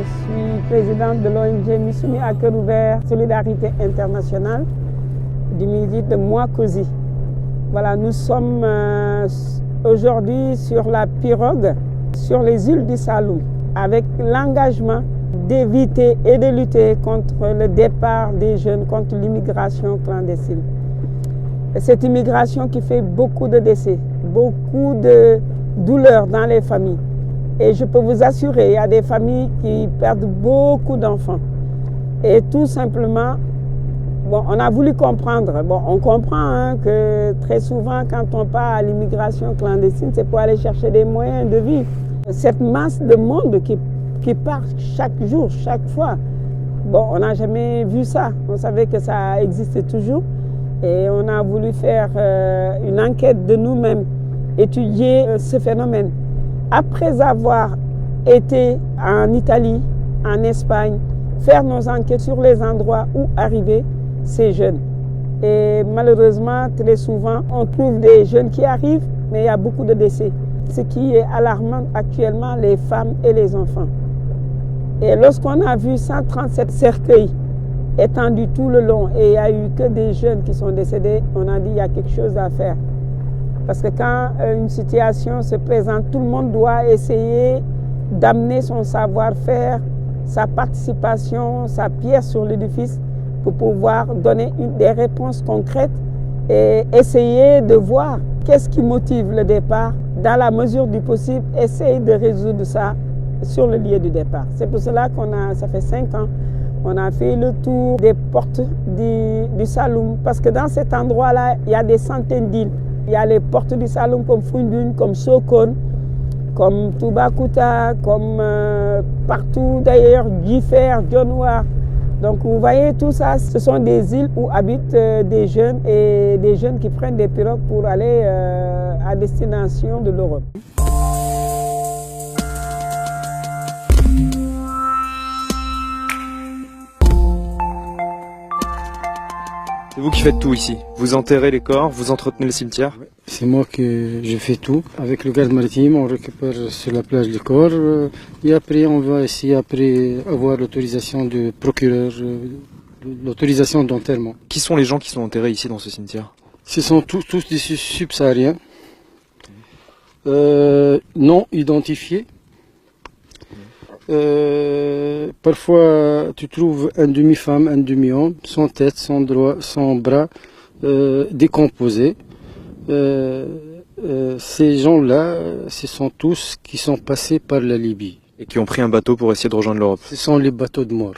suis présidente de l'ONG Missumi à cœur ouvert Solidarité Internationale du Midi de Mwakosi. Voilà, nous sommes aujourd'hui sur la pirogue, sur les îles du Saloum, avec l'engagement d'éviter et de lutter contre le départ des jeunes, contre l'immigration clandestine. Cette immigration qui fait beaucoup de décès, beaucoup de douleurs dans les familles. Et je peux vous assurer, il y a des familles qui perdent beaucoup d'enfants. Et tout simplement, on a voulu comprendre. On comprend que très souvent, quand on part à l'immigration clandestine, c'est pour aller chercher des moyens de vivre. Cette masse de monde qui part chaque jour, chaque fois, on n'a jamais vu ça. On savait que ça existait toujours. Et on a voulu faire une enquête de nous-mêmes, étudier ce phénomène. Après avoir été en Italie, en Espagne, faire nos enquêtes sur les endroits où arrivaient ces jeunes. Et malheureusement, très souvent, on trouve des jeunes qui arrivent, mais il y a beaucoup de décès. Ce qui est alarmant actuellement, les femmes et les enfants. Et lorsqu'on a vu 137 cercueils étendus tout le long et il n'y a eu que des jeunes qui sont décédés, on a dit qu'il y a quelque chose à faire. Parce que quand une situation se présente, tout le monde doit essayer d'amener son savoir-faire, sa participation, sa pierre sur l'édifice pour pouvoir donner des réponses concrètes et essayer de voir qu'est-ce qui motive le départ. Dans la mesure du possible, essayer de résoudre ça sur le lieu du départ. C'est pour cela ça fait 5 ans, on a fait le tour des portes du Saloum. Parce que dans cet endroit-là, il y a des centaines d'îles. Il y a les portes du Saloum comme Foundiougne, comme Sokone, comme Toubacouta, comme partout d'ailleurs, Guifer, Dionewar. Donc vous voyez tout ça, ce sont des îles où habitent des jeunes et des jeunes qui prennent des pirogues pour aller à destination de l'Europe. C'est vous qui faites tout ici. Vous enterrez les corps, vous entretenez le cimetière. C'est moi que je fais tout. Avec le garde maritime, on récupère sur la plage les corps. Et après, on va essayer avoir l'autorisation du procureur, l'autorisation d'enterrement. Qui sont les gens qui sont enterrés ici dans ce cimetière? Ce sont tous des subsahariens, non identifiés. Parfois, tu trouves un demi-femme, un demi-homme, sans tête, sans doigts, sans bras, décomposés. Ces gens-là, ce sont tous qui sont passés par la Libye. Et qui ont pris un bateau pour essayer de rejoindre l'Europe. Ce sont les bateaux de mort.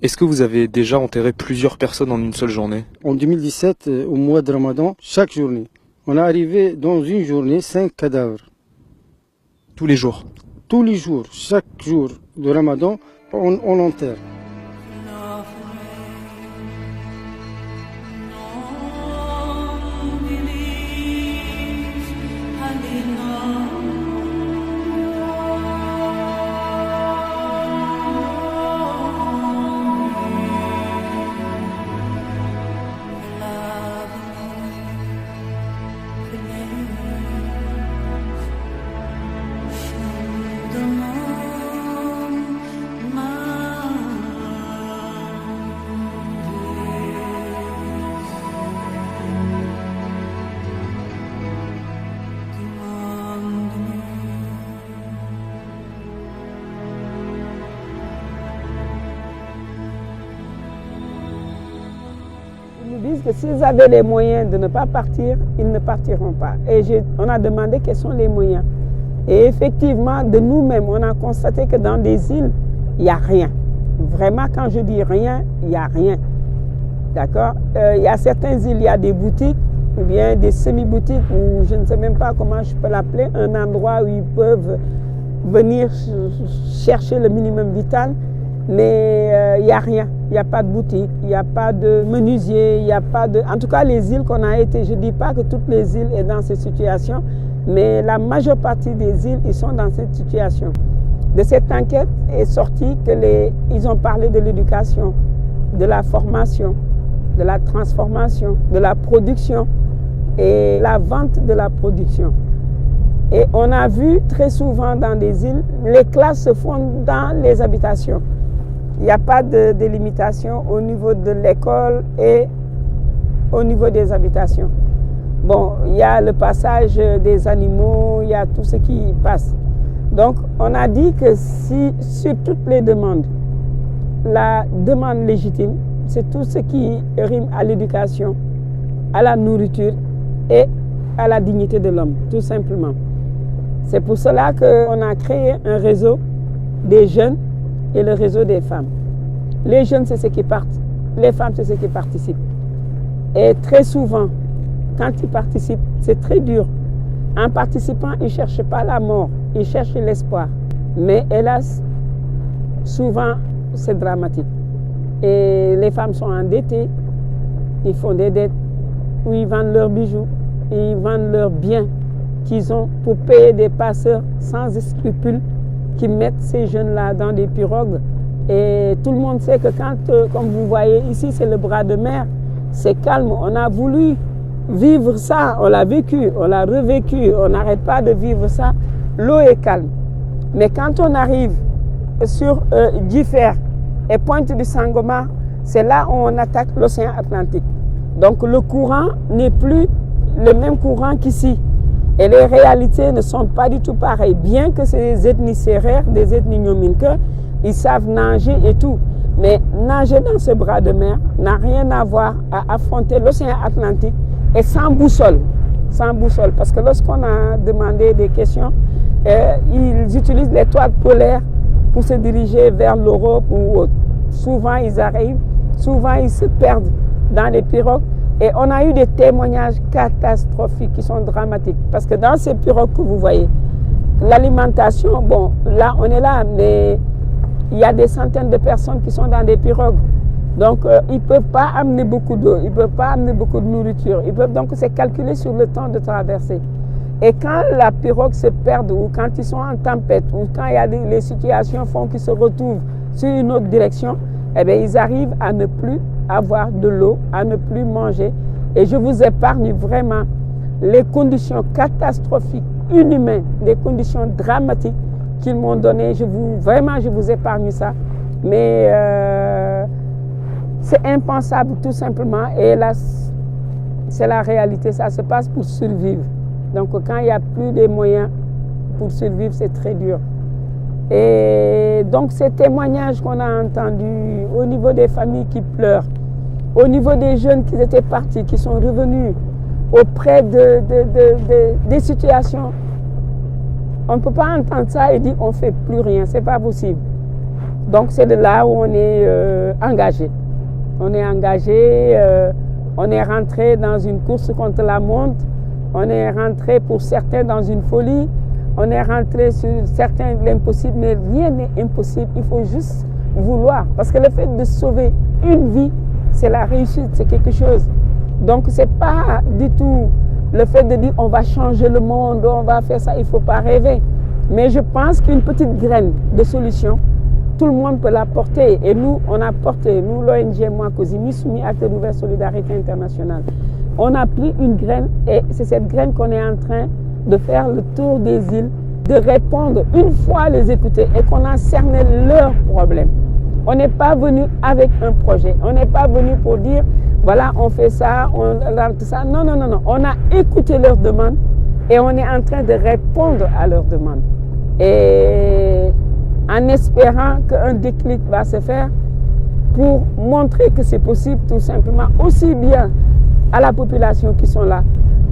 Est-ce que vous avez déjà enterré plusieurs personnes en une seule journée? En 2017, au mois de Ramadan, chaque journée, on a arrivé dans une journée 5 cadavres. Tous les jours? Tous les jours, chaque jour de Ramadan, on enterre. Ils nous disent que s'ils avaient les moyens de ne pas partir, ils ne partiront pas. Et on a demandé quels sont les moyens. Et effectivement, de nous-mêmes, on a constaté que dans des îles, il n'y a rien. Vraiment, quand je dis rien, il n'y a rien. D'accord? Il y a certaines îles, il y a des boutiques, ou bien des semi-boutiques, ou je ne sais même pas comment je peux l'appeler, un endroit où ils peuvent venir chercher le minimum vital. Mais il n'y a rien, il n'y a pas de boutique, il n'y a pas de menuisier, il n'y a pas de... En tout cas, les îles qu'on a été, je ne dis pas que toutes les îles sont dans cette situation, mais la majeure partie des îles, ils sont dans cette situation. De cette enquête est sorti ils ont parlé de l'éducation, de la formation, de la transformation, de la production et la vente de la production. Et on a vu très souvent dans des îles, les classes se font dans les habitations. Il n'y a pas de délimitation au niveau de l'école et au niveau des habitations. Bon, il y a le passage des animaux, il y a tout ce qui passe. Donc, on a dit que si sur toutes les demandes, la demande légitime, c'est tout ce qui rime à l'éducation, à la nourriture et à la dignité de l'homme, tout simplement. C'est pour cela qu'on a créé un réseau des jeunes et le réseau des femmes. Les jeunes, c'est ceux qui partent. Les femmes, c'est ceux qui participent. Et très souvent, quand ils participent, c'est très dur. En participant, ils ne cherchent pas la mort, ils cherchent l'espoir. Mais hélas, souvent, c'est dramatique. Et les femmes sont endettées, ils font des dettes, où ils vendent leurs bijoux, ils vendent leurs biens qu'ils ont pour payer des passeurs sans scrupules qui mettent ces jeunes-là dans des pirogues. Et tout le monde sait que quand, comme vous voyez ici, c'est le bras de mer, c'est calme. On a voulu vivre ça, on l'a vécu, on l'a revécu, on n'arrête pas de vivre ça. L'eau est calme. Mais quand on arrive sur Djifer et Pointe du Sangomar, c'est là où on attaque l'océan Atlantique. Donc le courant n'est plus le même courant qu'ici. Et les réalités ne sont pas du tout pareilles. Bien que c'est des ethnies sérères, des ethnies nyominke, ils savent nager et tout. Mais nager dans ce bras de mer n'a rien à voir à affronter l'océan Atlantique et sans boussole. Sans boussole. Parce que lorsqu'on a demandé des questions, ils utilisent l'étoile polaire pour se diriger vers l'Europe ou autre. Souvent ils arrivent, souvent ils se perdent dans les pirogues. Et on a eu des témoignages catastrophiques qui sont dramatiques. Parce que dans ces pirogues que vous voyez, l'alimentation, bon, là on est là, mais il y a des centaines de personnes qui sont dans des pirogues. Donc ils ne peuvent pas amener beaucoup d'eau, ils ne peuvent pas amener beaucoup de nourriture. Donc c'est calculé sur le temps de traversée. Et quand la pirogue se perd ou quand ils sont en tempête ou quand il y a les situations font qu'ils se retrouvent sur une autre direction, eh bien, ils arrivent à ne plus avoir de l'eau, à ne plus manger. Et je vous épargne vraiment les conditions catastrophiques, inhumaines, les conditions dramatiques qu'ils m'ont données. Je vous épargne ça. Mais c'est impensable tout simplement. Et là, c'est la réalité. Ça se passe pour survivre. Donc quand il n'y a plus de moyens pour survivre, c'est très dur. Et donc ces témoignages qu'on a entendus au niveau des familles qui pleurent, au niveau des jeunes qui étaient partis, qui sont revenus auprès des situations, on ne peut pas entendre ça et dire on ne fait plus rien, c'est pas possible. Donc c'est de là où on est engagé. On est engagé, on est rentré dans une course contre la montre, on est rentré pour certains dans une folie. On est rentré sur certains l'impossible, mais rien n'est impossible. Il faut juste vouloir. Parce que le fait de sauver une vie, c'est la réussite, c'est quelque chose. Donc, ce n'est pas du tout le fait de dire on va changer le monde, on va faire ça, il ne faut pas rêver. Mais je pense qu'une petite graine de solution, tout le monde peut la porter. Et nous, on a porté, nous, l'ONG Mwakosi, Misumi Acteur Ouvert Solidarité Internationale, on a pris une graine et c'est cette graine qu'on est en train de faire le tour des îles, de répondre une fois les écouter et qu'on a cerné leurs problèmes. On n'est pas venu avec un projet, on n'est pas venu pour dire voilà on fait ça, on rentre ça. Non, non, non, non. On a écouté leurs demandes et on est en train de répondre à leurs demandes. Et en espérant qu'un déclic va se faire pour montrer que c'est possible tout simplement, aussi bien à la population qui sont là,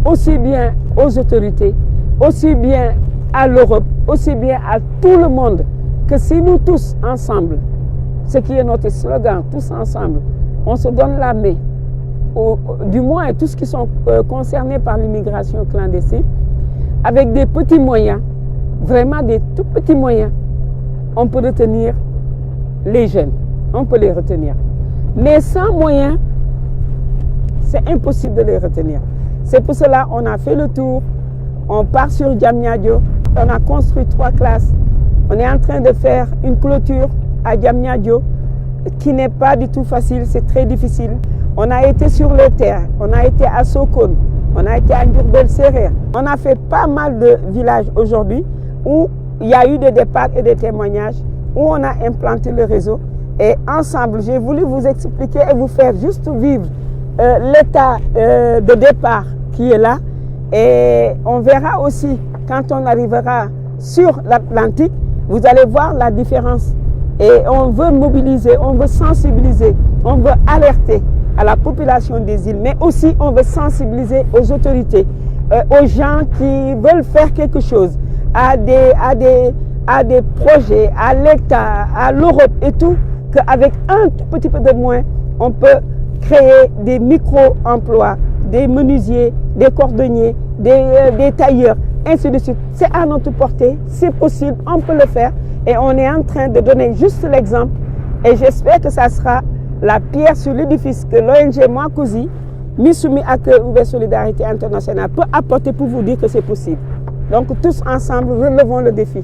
aussi bien aux autorités, aussi bien à l'Europe, aussi bien à tout le monde, que si nous tous ensemble, ce qui est notre slogan, tous ensemble, on se donne la main, du moins tous qui sont concernés par l'immigration clandestine, avec des petits moyens, vraiment des tout petits moyens, on peut retenir les jeunes, on peut les retenir. Mais sans moyens, c'est impossible de les retenir. C'est pour cela qu'on a fait le tour, on part sur Diamniadio, on a construit 3 classes, on est en train de faire une clôture à Diamniadio qui n'est pas du tout facile, c'est très difficile. On a été sur le terrain, on a été à Sokone, on a été à Diourbel-Sérère. On a fait pas mal de villages aujourd'hui où il y a eu des départs et des témoignages, où on a implanté le réseau. Et ensemble, j'ai voulu vous expliquer et vous faire juste vivre l'état de départ qui est là. Et on verra aussi, quand on arrivera sur l'Atlantique, vous allez voir la différence. Et on veut mobiliser, on veut sensibiliser, on veut alerter à la population des îles, mais aussi on veut sensibiliser aux autorités, aux gens qui veulent faire quelque chose, à des projets, à l'État, à l'Europe et tout, qu'avec un tout petit peu de moins, on peut créer des micro-emplois, des menuisiers, des cordonniers, des tailleurs, ainsi de suite. C'est à notre portée, c'est possible, on peut le faire et on est en train de donner juste l'exemple et j'espère que ça sera la pierre sur l'édifice que l'ONG Mwakozi, Misumi à cœur ouvert Solidarité Internationale peut apporter pour vous dire que c'est possible. Donc tous ensemble, relevons le défi.